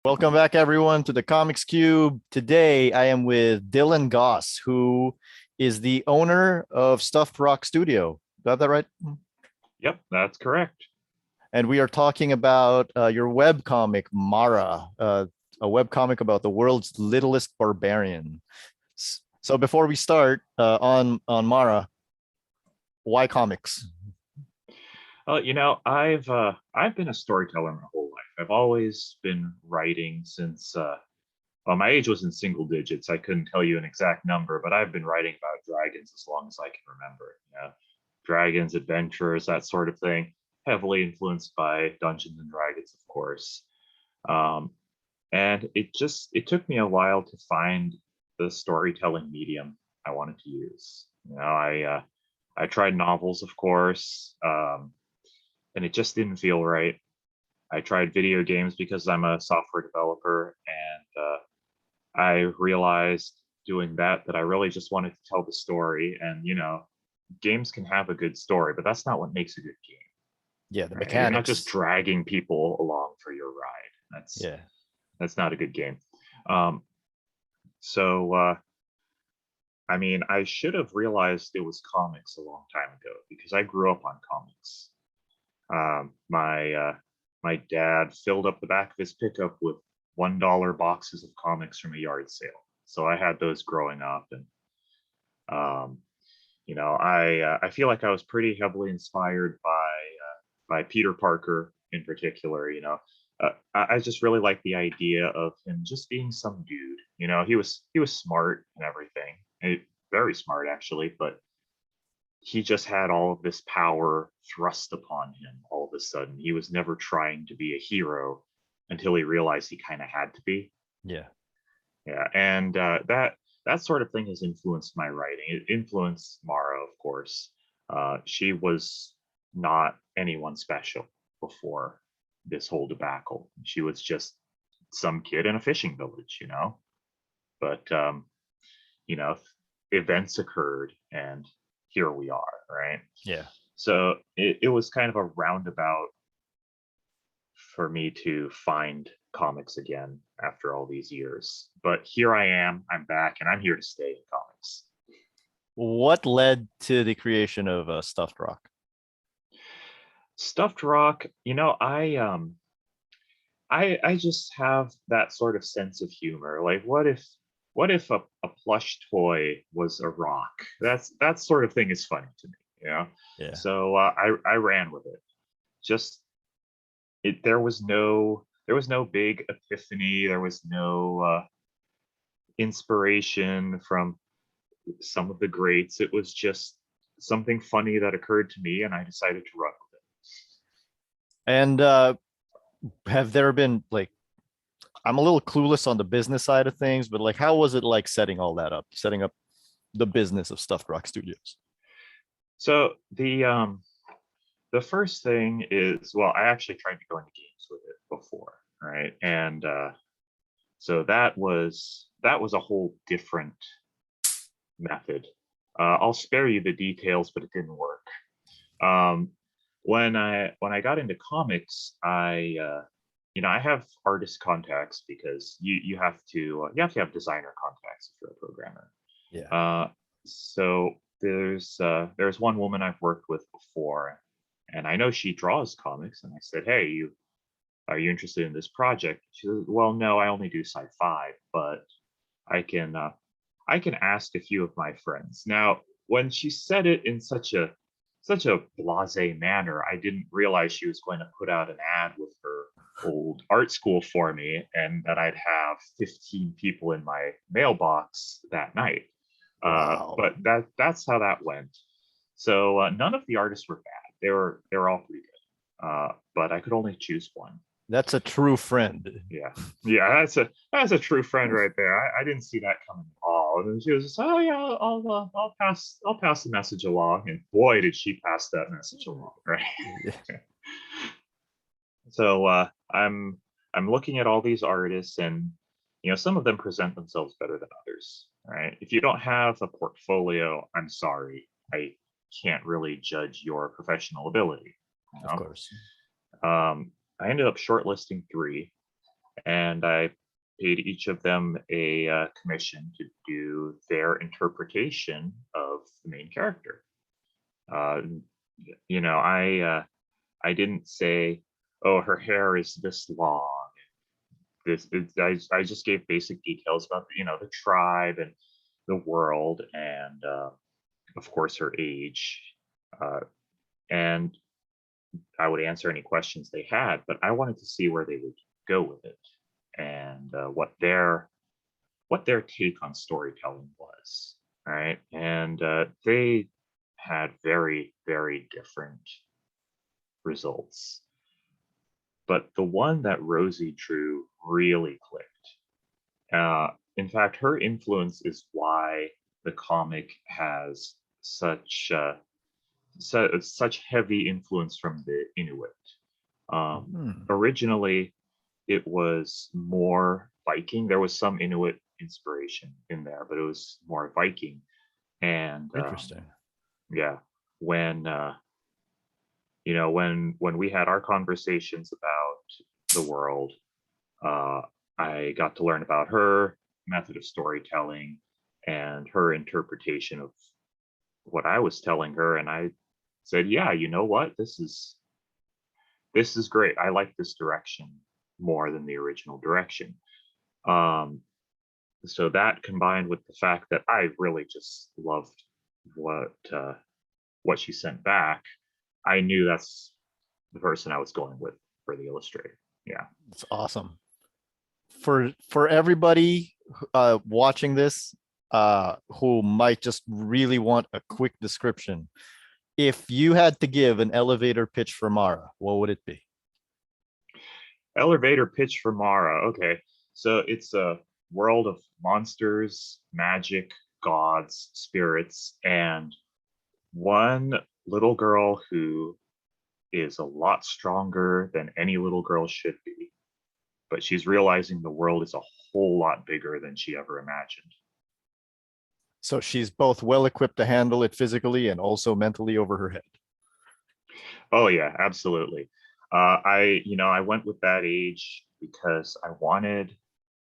Welcome back, everyone, to the Comics Cube. Today, I am with Dylan Goss, who is the owner of Stuffed Rock Studio. Got that right? Yep, that's correct. And we are talking about your web comic, Mara, a web comic about the world's littlest barbarian. So before we start on Mara, why comics? I've been a storyteller my whole life. I've always been writing since my age was in single digits. I couldn't tell you an exact number, but I've been writing about dragons as long as I can remember. Dragons, adventurers, that sort of thing. Heavily influenced by Dungeons and Dragons, of course. Um, and it took me a while to find the storytelling medium I wanted to use. I tried novels, of course, and it just didn't feel right. I tried video games because I'm a software developer, and I realized doing that I really just wanted to tell the story. And games can have a good story, but that's not what makes a good game. Yeah, the Right? You're not mechanics. just dragging people along for your ride. Yeah. That's not a good game. Um, so I mean, I should have realized it was comics a long time ago because I grew up on comics. My dad filled up the back of his pickup with $1 boxes of comics from a yard sale. So I had those growing up, and um, I feel like I was pretty heavily inspired by Peter Parker in particular. I just really like the idea of him just being some dude. He was smart and everything, very smart actually, but he just had all of this power thrust upon him all of a sudden. He was never trying to be a hero until he realized he kind of had to be. Yeah. Yeah, and that sort of thing has influenced my writing. It influenced Mara, of course. She was not anyone special before this whole debacle. She was just some kid in a fishing village. But you know, events occurred, and here we are, right? Yeah. So it was kind of a roundabout for me to find comics again after all these years. But here I am, I'm back, and I'm here to stay in comics. What led to the creation of Stuffed Rock? Stuffed Rock, I just have that sort of sense of humor. Like what if a plush toy was a rock? That sort of thing is funny to me. Yeah. So I ran with it. Just there was no big epiphany. There was no inspiration from some of the greats. It was just something funny that occurred to me, and I decided to run with And have there been like I'm a little clueless on the business side of things, but like how was it like setting all that up, setting up the business of Stuffed Rock Studios? So the first thing is, well, I actually tried to go into games with it before, right? And so that was a whole different method. I'll spare you the details, but it didn't work. Um, when I got into comics, I have artist contacts because you have to have designer contacts if you're a programmer. Yeah. So there's one woman I've worked with before, and I know she draws comics, and I said, "Hey, are you interested in this project?" She said, "Well, no, I only do sci-fi, but I can uh, I can ask a few of my friends." Now, when she said it in such a blasé manner, I didn't realize she was going to put out an ad with her old art school for me, and that I'd have 15 people in my mailbox that night. Wow. But that's how that went. So none of the artists were bad. They were all pretty good. But I could only choose one. That's a true friend. Yeah, yeah, that's a true friend right there. I didn't see that coming at all. And she was just, oh yeah, I'll pass the message along. And boy, did she pass that message along, right? Yeah. So I'm looking at all these artists, and some of them present themselves better than others. Right? If you don't have a portfolio, I'm sorry, I can't really judge your professional ability. You Of course. know? I ended up shortlisting three, and I paid each of them a commission to do their interpretation of the main character. Uh, I didn't say, "Oh, her hair is this long." I just gave basic details about the tribe and the world, and of course her age, uh, and I would answer any questions they had. But I wanted to see where they would go with it, and what their take on storytelling was. All right, and they had very, very different results. But the one that Rosie drew really clicked. In fact, her influence is why the comic has such heavy influence from the Inuit. Originally, it was more Viking. There was some Inuit inspiration in there, but it was more Viking. And Interesting. yeah, when when we had our conversations about the world, I got to learn about her method of storytelling and her interpretation of what I was telling her, and I said, "Yeah, you know what? This is great. I like this direction more than the original direction." Um, so that combined with the fact that I really just loved what what she sent back, I knew that's the person I was going with for the illustrator. Yeah. It's awesome. For everybody watching this who might just really want a quick description, if you had to give an elevator pitch for Mara, what would it be? Elevator pitch for Mara. Okay. So it's a world of monsters, magic, gods, spirits, and one little girl who is a lot stronger than any little girl should be. But she's realizing the world is a whole lot bigger than she ever imagined. So she's both well equipped to handle it physically and also mentally over her head. Oh yeah, absolutely. I went with that age because I wanted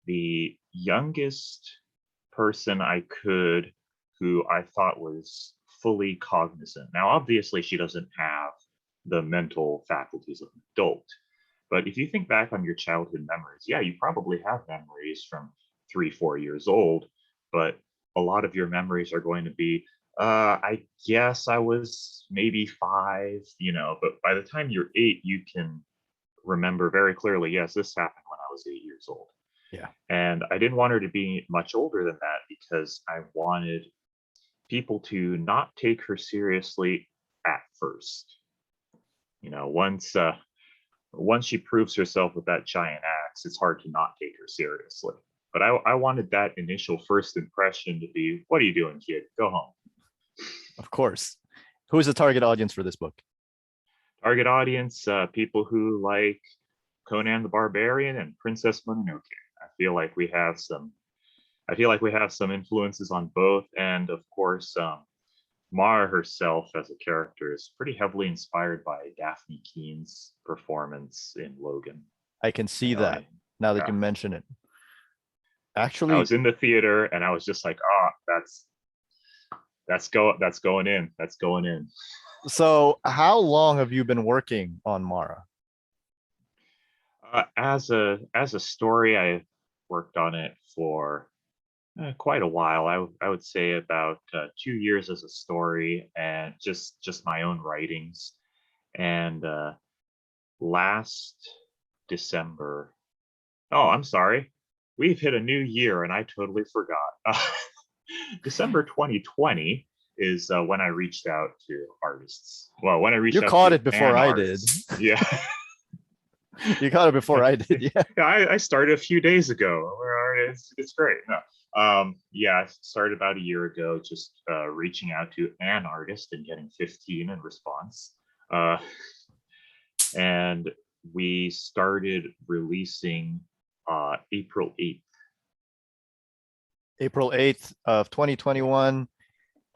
the youngest person I could who I thought was fully cognizant. Now, obviously, she doesn't have the mental faculties of an adult. But if you think back on your childhood memories, yeah, you probably have memories from 3, 4 years old, but a lot of your memories are going to be, I guess I was maybe 5, but by the time you're 8, you can remember very clearly, yes, this happened when I was 8 years old. Yeah. And I didn't want her to be much older than that because I wanted people to not take her seriously at first. Once she proves herself with that giant axe, it's hard to not take her seriously. But I wanted that initial first impression to be, "What are you doing, kid? Go home." Of course. Who is the target audience for this book? Target audience, people who like Conan the Barbarian and Princess Mononoke. I feel like we have some influences on both, and of course, Mara herself as a character is pretty heavily inspired by Daphne Keene's performance in Logan. I can see that now that you mention it. Actually, I was in the theater and I was just like, "Oh, that's going in. That's going in." So how long have you been working on Mara? As a story, I worked on it for quite a while. I would say about 2 years as a story, and just my own writings. And last December, oh, I'm sorry, we've hit a new year, and I totally forgot. December 2020 is when I reached out to artists. Well, when I reached out caught to it before I did. Yeah. You caught it before I did. Yeah. Yeah, I started a few days ago. It's great. No. Yeah, I started about a year ago, just reaching out to an artist and getting 15 in response. And we started releasing April 8th. April 8th of 2021.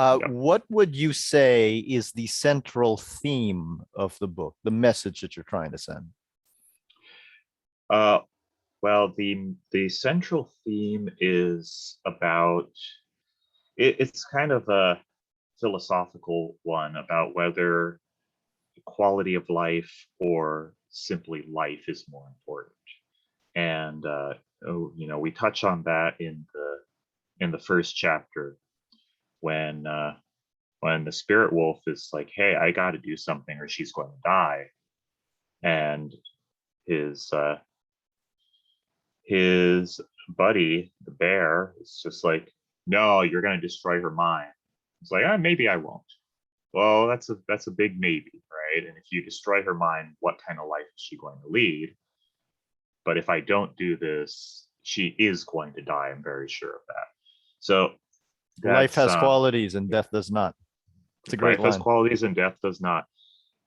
Yep. What would you say is the central theme of the book, the message that you're trying to send? Well, the central theme is about it's kind of a philosophical one about whether quality of life or simply life is more important. And we touch on that in the first chapter when when the spirit wolf is like, "Hey, I got to do something, or she's going to die," and his his buddy, the bear, is just like, "No, you're going to destroy her mind." It's like, maybe I won't. Well, that's a big maybe, right? And if you destroy her mind, what kind of life is she going to lead? But if I don't do this, she is going to die. I'm very sure of that. So Life that's has qualities and death does not. It's a great life has line. qualities and death does not.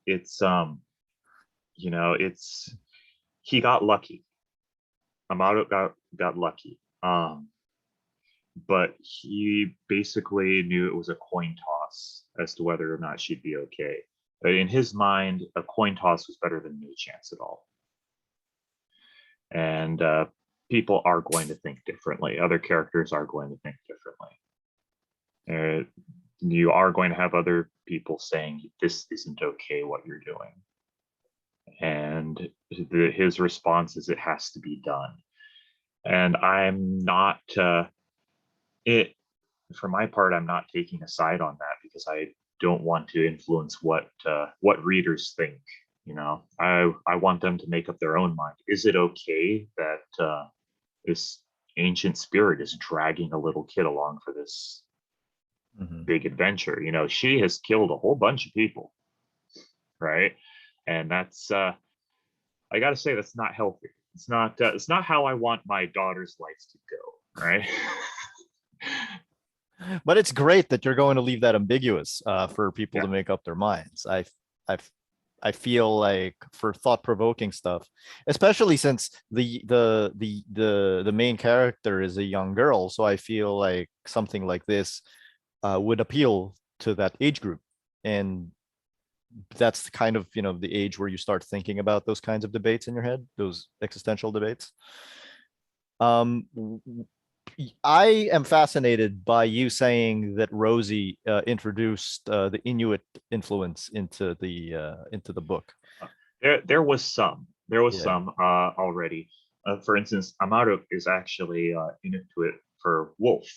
It's it's he got lucky. Amato got lucky. But he basically knew it was a coin toss as to whether or not she'd be okay. But in his mind, a coin toss was better than no chance at all. And people are going to think differently. Other characters are going to think differently. You are going to have other people saying, "This isn't okay what you're doing." And his response is, "It has to be done." And I'm not, it, for my part, I'm not taking a side on that because I don't want to influence what readers think. I want them to make up their own mind. Is it okay that this ancient spirit is dragging a little kid along for this big adventure? She has killed a whole bunch of people, right? And that's I got to say, that's not healthy. It's not how I want my daughter's life to go, right? But it's great that you're going to leave that ambiguous for people Yeah. to make up their minds. I I feel like for thought-provoking stuff, especially since the main character is a young girl, so I feel like something like this would appeal to that age group, and that's the kind of the age where you start thinking about those kinds of debates in your head, those existential debates. Um, I am fascinated by you saying that Rosie introduced the Inuit influence into the book. There was Yeah. some already. For instance, Amaru is actually Inuit for wolf,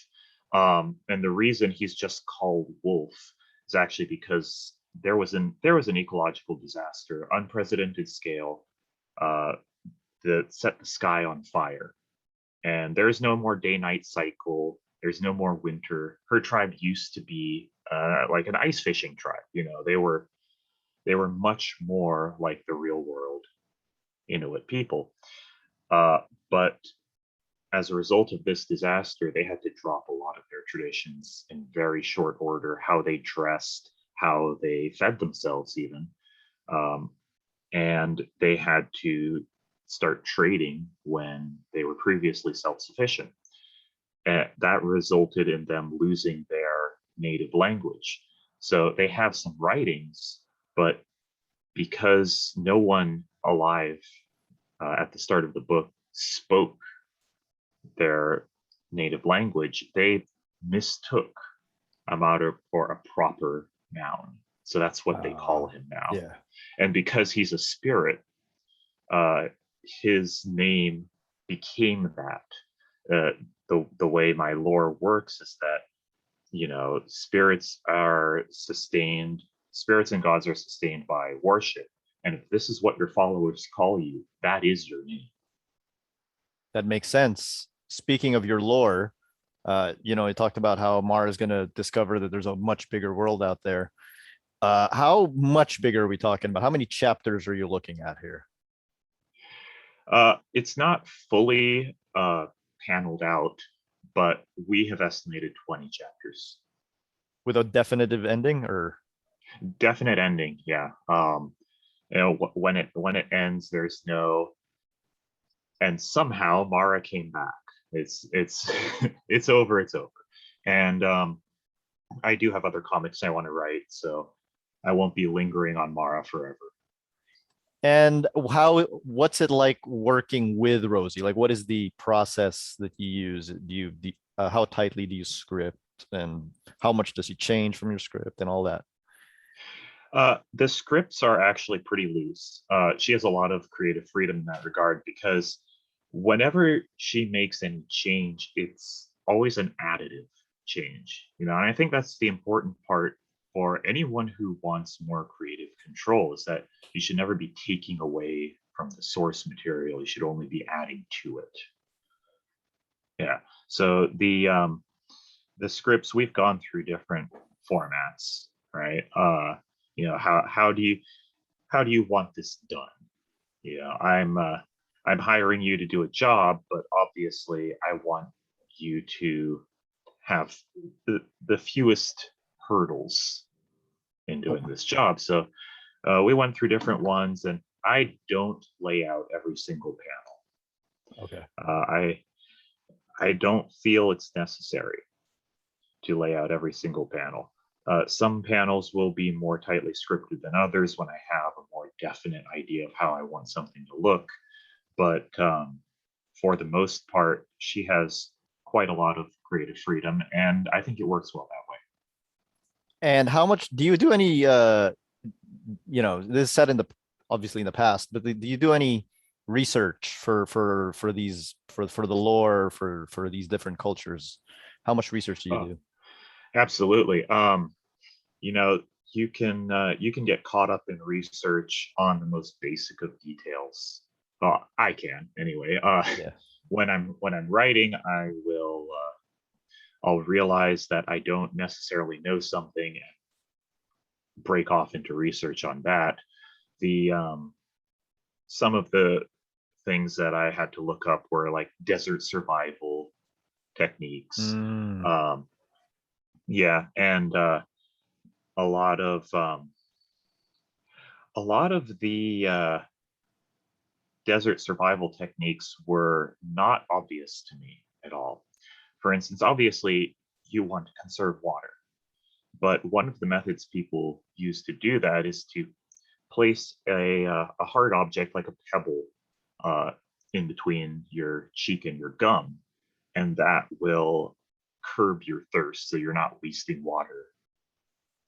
and the reason he's just called wolf is actually because there was an ecological disaster, unprecedented scale, uh, that set the sky on fire, and there's no more day-night cycle. There's no more winter. Her tribe used to be like an ice fishing tribe. They were much more like the real world Inuit people. Uh, but as a result of this disaster, they had to drop a lot of their traditions in very short order, how they dressed, how they fed themselves, even. Um, and they had to start trading when they were previously self sufficient. That resulted in them losing their native language. So they have some writings, but because no one alive at the start of the book spoke their native language, they mistook Amado for a proper noun. So that's what they call him now. Yeah. And because he's a spirit, uh, his name became that. The way my lore works is that spirits and gods are sustained by worship, and if this is what your followers call you, that is your name. That makes sense. Speaking of your lore, you talked about how Mara is going to discover that there's a much bigger world out there. How much bigger are we talking about? How many chapters are you looking at here? It's not fully paneled out, but we have estimated 20 chapters. With a definitive ending, or Definite ending, yeah. When it ends, there's no, and somehow Mara came back. It's it's over. It's over. And I do have other comics I want to write, so I won't be lingering on Mara forever. And what's it like working with Rosie? Like, what is the process that you use? How tightly do you script, and how much does he change from your script and all that? The scripts are actually pretty loose. She has a lot of creative freedom in that regard because whenever she makes any change, it's always an additive change, you know. And I think that's the important part for anyone who wants more creative control is that you should never be taking away from the source material. You should only be adding to it. Yeah. So the scripts we've gone through different formats, right? You know, how do you want this done? You know, I'm hiring you to do a job, but obviously I want you to have the fewest hurdles in doing this job. So we went through different ones, and I don't lay out every single panel. Okay. I don't feel it's necessary to lay out every single panel. Some panels will be more tightly scripted than others when I have a more definite idea of how I want something to look. But for the most part, she has quite a lot of creative freedom, and I think it works well that way. And how much do you do any this is set in the obviously in the past, but do you do any research for these for the lore for these different cultures? How much research do you Oh, do? absolutely. You know, you can get caught up in research on the most basic of details. I can anyway. Yeah. When I'm writing, I'll realize that I don't necessarily know something and break off into research on that. The Some of the things that I had to look up were like desert survival techniques. Mm. Um, yeah, and a lot of a lot of the desert survival techniques were not obvious to me at all. For instance, obviously, you want to conserve water, but one of the methods people use to do that is to place a hard object like a pebble uh, in between your cheek and your gum, and that will curb your thirst so you're not wasting water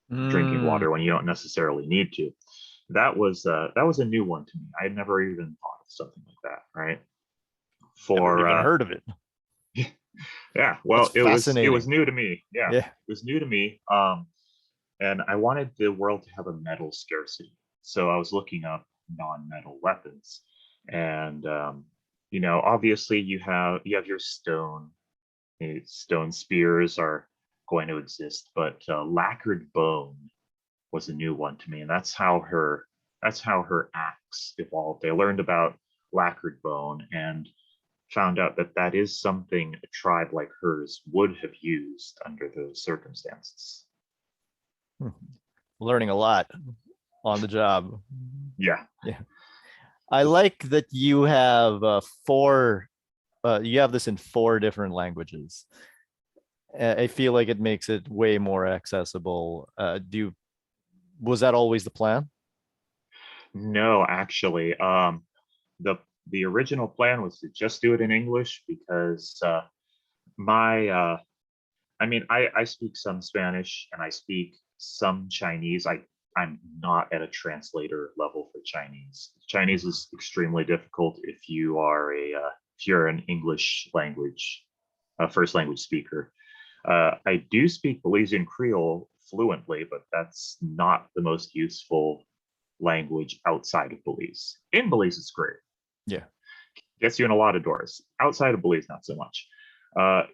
drinking Mm. water when you don't necessarily need to. That was a new one to me. I had never even thought of something like that, right? Never For even heard of it. yeah, That's well, it was fascinating. new to me. Yeah, Yeah. it was new to me. And I wanted the world to have a metal scarcity, so I was looking up non-metal weapons, and you know, obviously you have your stone. Stone spears are going to exist, but lacquered bone was a new one to me, and that's how her axe evolved. I learned about lacquered bone and found out that that is something a tribe like hers would have used under those circumstances. Hmm. Learning a lot on the job. Yeah. Yeah. I like that you have you have this in four different languages. I feel like it makes it way more accessible. Was that always the plan? No, actually, the the original plan was to just do it in English because my I mean, I speak some Spanish and I speak some Chinese. I'm not at a translator level for Chinese. Chinese is extremely difficult if you are if you're an English language first language speaker. I do speak Belizean Creole fluently, but that's not the most useful language outside of Belize. In Belize, it's great. Yeah. Gets you in a lot of doors. Outside of Belize, not so much. Uh,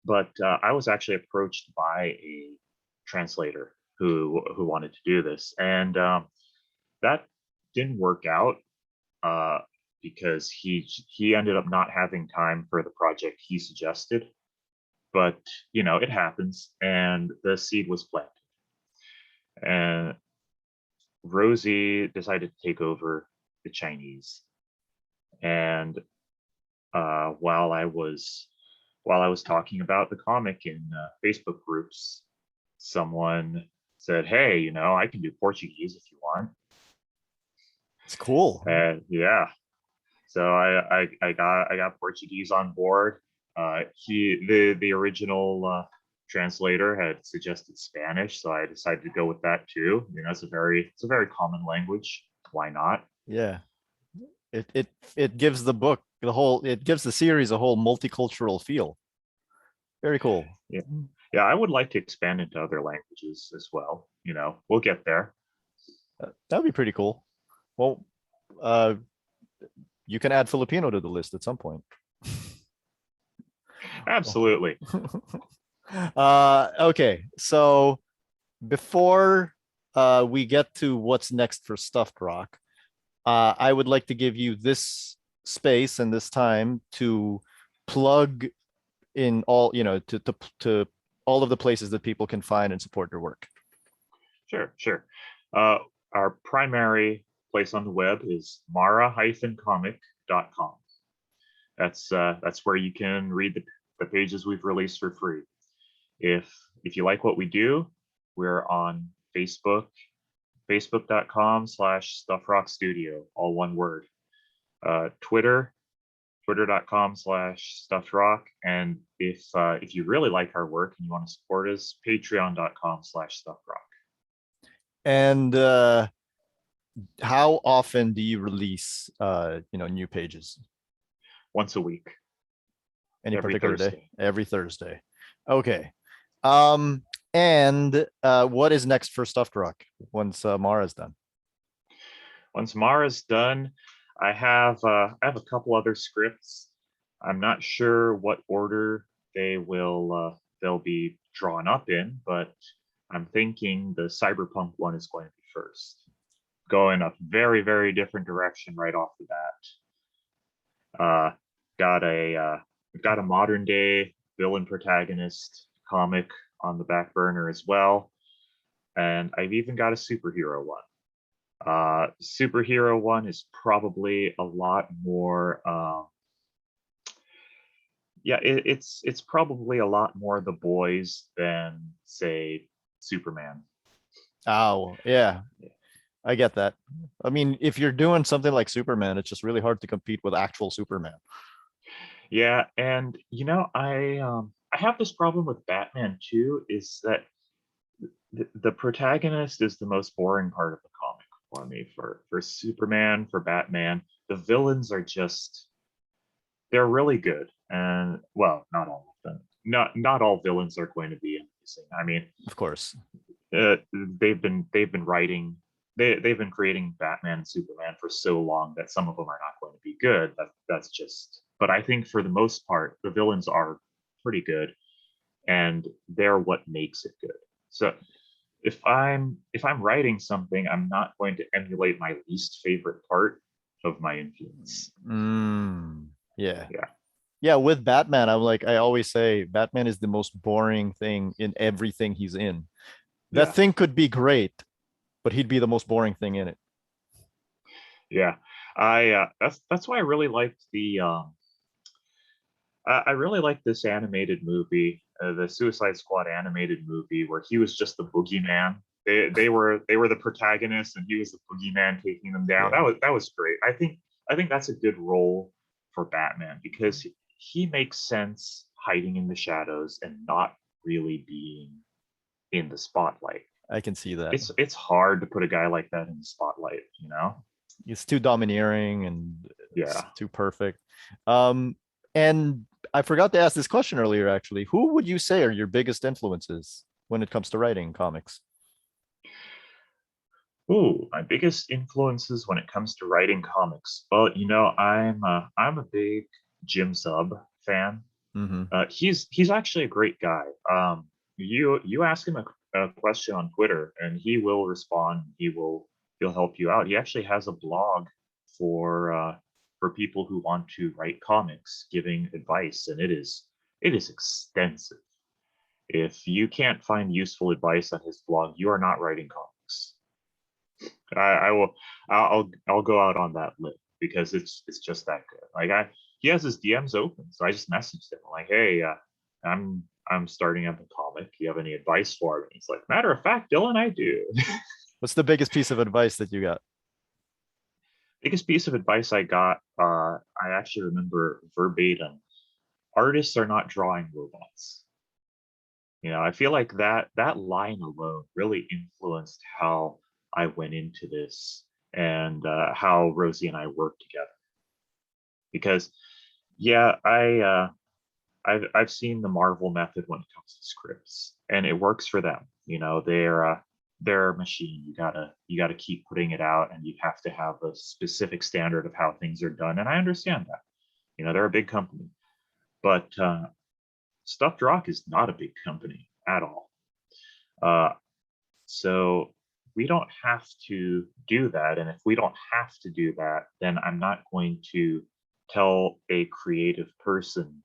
but I was actually approached by a translator who wanted to do this, and that didn't work out uh, because he ended up not having time for the project he suggested. But you know, it happens, and the seed was planted, and Rosie decided to take over the Chinese. And while I was talking about the comic in Facebook groups, someone said, "Hey, you know, I can do Portuguese if you want." It's cool. And yeah, so I got Portuguese on board. The original translator had suggested Spanish, so I decided to go with that too. You know, it's a very common language. Why not? Yeah. It gives the book it gives the series a whole multicultural feel. Very cool. Yeah, yeah. I would like to expand into other languages as well. You know, we'll get there. That'd be pretty cool. Well, uh, you can add Filipino to the list at some point. Absolutely. Okay, so before we get to what's next for Stuffed Rock, I would like to give you this space and this time to plug in all, to all of the places that people can find and support your work. Sure, sure. Our primary place on the web is mara-comic.com. That's where you can read the pages we've released for free. If you like what we do, we're on Facebook, facebook.com/stuffrockstudio, all one word. Twitter, twitter.com/stuffrock. And if you really like our work and you want to support us, patreon.com/stuffrock. And how often do you release new pages? Once a week. Any Every particular day? Thursday. Every Thursday. Okay. And what is next for Stuffed Rock once Mara's done? Once Mara's done, I have a couple other scripts. I'm not sure what order they'll be drawn up in, but I'm thinking the cyberpunk one is going to be first. Going a very, very different direction right off the bat. Got a modern day villain protagonist comic on the back burner as well, and I've even got a superhero one. Superhero one is probably a lot more. It's probably a lot more the boys than say Superman. Oh, yeah. I get that. I mean, if you're doing something like Superman, it's just really hard to compete with actual Superman. Yeah, and I have this problem with Batman too, is that the protagonist is the most boring part of the comic for me. For Superman, for Batman, the villains are just they're really good, and well, not all of them. Not all villains are going to be amazing. I mean, Of course. they've been writing they've been creating Batman and Superman for so long that some of them are not going to be good. That's just. But I think for the most part, the villains are pretty good, and they're what makes it good. So if I'm writing something, I'm not going to emulate my least favorite part of my influence. Yeah. Yeah. Yeah, with Batman, I always say Batman is the most boring thing in everything he's in. That Yeah. thing could be great, but he'd be the most boring thing in it. Yeah. That's why I really liked I really liked this animated movie, the Suicide Squad animated movie, where he was just the boogeyman. They were the protagonist, and he was the boogeyman taking them down. Yeah. That was great. I think that's a good role for Batman because he makes sense hiding in the shadows and not really being in the spotlight. I can see that. It's hard to put a guy like that in the spotlight, you know? It's too domineering and it's Yeah. too perfect. And I forgot to ask this question earlier, actually. Who would you say are your biggest influences when it comes to writing comics? Ooh, my biggest influences when it comes to writing comics. Well, I'm a big Jim Zub fan. Mm-hmm. He's actually a great guy. You ask him a question on Twitter, and he will respond. He'll help you out. He actually has a blog for people who want to write comics, giving advice, and it is extensive. If you can't find useful advice on his blog, you are not writing comics. I will I'll go out on that limb because it's just that good. He has his DMs open, so I just messaged him like, hey, I'm starting up a comic. Do you have any advice for me? He's like, matter of fact, Dylan, I do. What's the biggest piece of advice that you got? Biggest piece of advice I got, I actually remember verbatim. Artists are not drawing robots. I feel like that line alone really influenced how I went into this and how Rosie and I worked together. Because yeah, I've seen the Marvel method when it comes to scripts, and it works for them. They're a machine. You gotta keep putting it out, and you have to have a specific standard of how things are done. And I understand that. They're a big company, but Stuffed Rock is not a big company at all. Uh, so we don't have to do that. And if we don't have to do that, then I'm not going to tell a creative person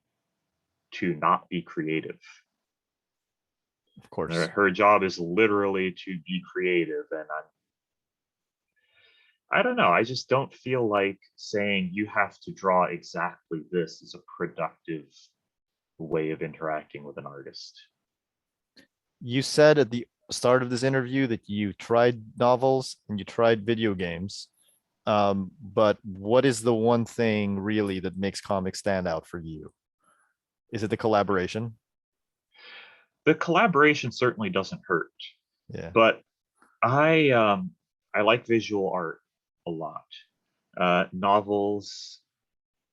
to not be creative. Of course. Her job is literally to be creative. And I don't know. I just don't feel like saying you have to draw exactly this is a productive way of interacting with an artist. You said at the start of this interview that you tried novels and you tried video games. But what is the one thing really that makes comics stand out for you? Is it the collaboration? The collaboration certainly doesn't hurt, Yeah. but I like visual art a lot. Novels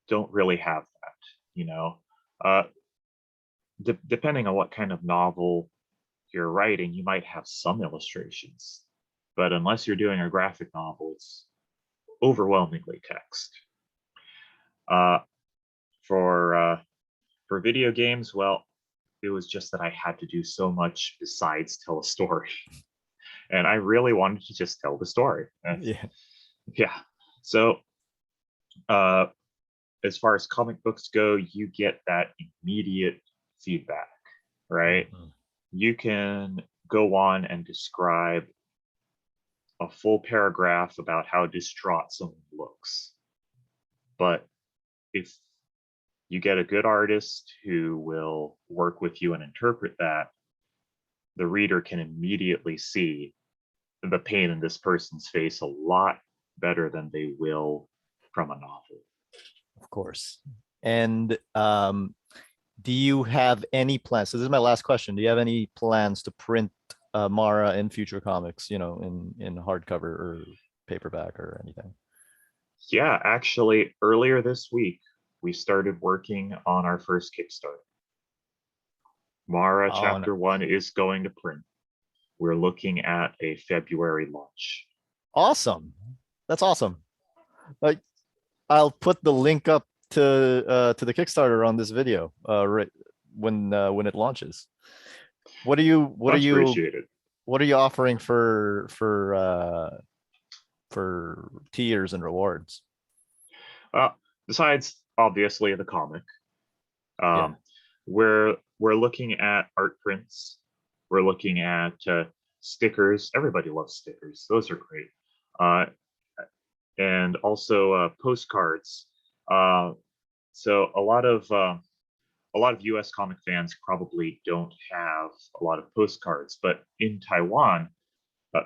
don't really have that, you know. Uh, Depending on what kind of novel you're writing, you might have some illustrations, but unless you're doing a graphic novel, it's overwhelmingly text. Uh, for video games, well, it was just that I had to do so much besides tell a story, and I really wanted to just tell the story. Yeah. Yeah. So, uh, as far as comic books go, you get that immediate feedback, right? Mhm. You can go on and describe a full paragraph about how distraught someone looks. But if you get a good artist who will work with you and interpret that, the reader can immediately see the pain in this person's face a lot better than they will from a novel. Of course. And do you have any plans? So this is my last question. Do you have any plans to print Mara in future comics, in hardcover or paperback or anything? Yeah, actually, earlier this week, we started working on our first Kickstarter. Mara Oh, no. Chapter 1 is going to print. We're looking at a February launch. Awesome. That's awesome. Like, I'll put the link up to the Kickstarter on this video right when it launches. What are you what are Much you appreciated. what are you offering for tiers and rewards? Uh, Besides, obviously, the comic, Yeah. um, we're looking at art prints. We're looking at stickers. Everybody loves stickers; those are great. Uh, and also postcards. Uh, so a lot of U.S. comic fans probably don't have a lot of postcards, but in Taiwan,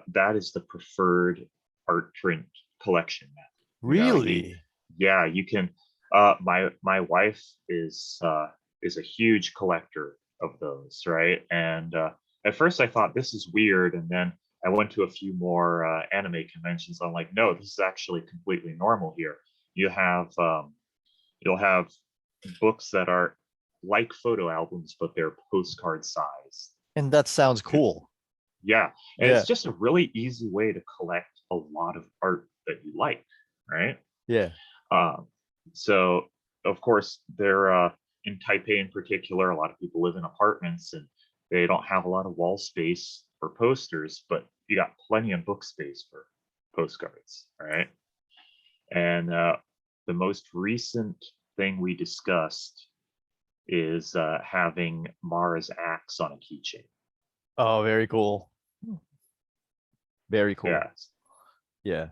that is the preferred art print collection method. Really? Yeah, you can. My wife is a huge collector of those, right? And at first I thought this is weird, and then I went to a few more anime conventions. I'm like, no, this is actually completely normal here. You have you'll have books that are like photo albums, but they're postcard size. And that sounds cool. Yeah, and it's Yeah. just a really easy way to collect a lot of art that you like, right? Yeah. Um, so, of course, they're in Taipei in particular. A lot of people live in apartments and they don't have a lot of wall space for posters, but you got plenty of book space for postcards, right? And the most recent thing we discussed is having Mara's axe on a keychain. Oh, very cool. Very cool. Yeah, Yeah.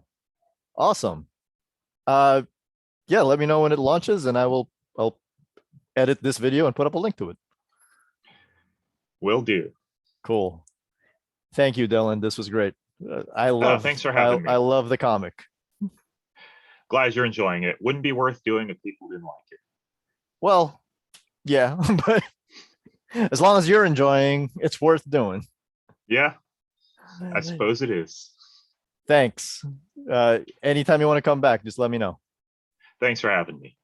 Awesome. Uh yeah, let me know when it launches and I'll edit this video and put up a link to it. will do. Cool. Thank you, Dylan. This was great. I love Thanks for having I me. love the comic. Glad you're enjoying it. Wouldn't be worth doing if people didn't like it. Well, yeah, but as long as you're enjoying, it's worth doing. Yeah, I suppose it is. Thanks. Anytime you want to come back, just let me know. Thanks for having me.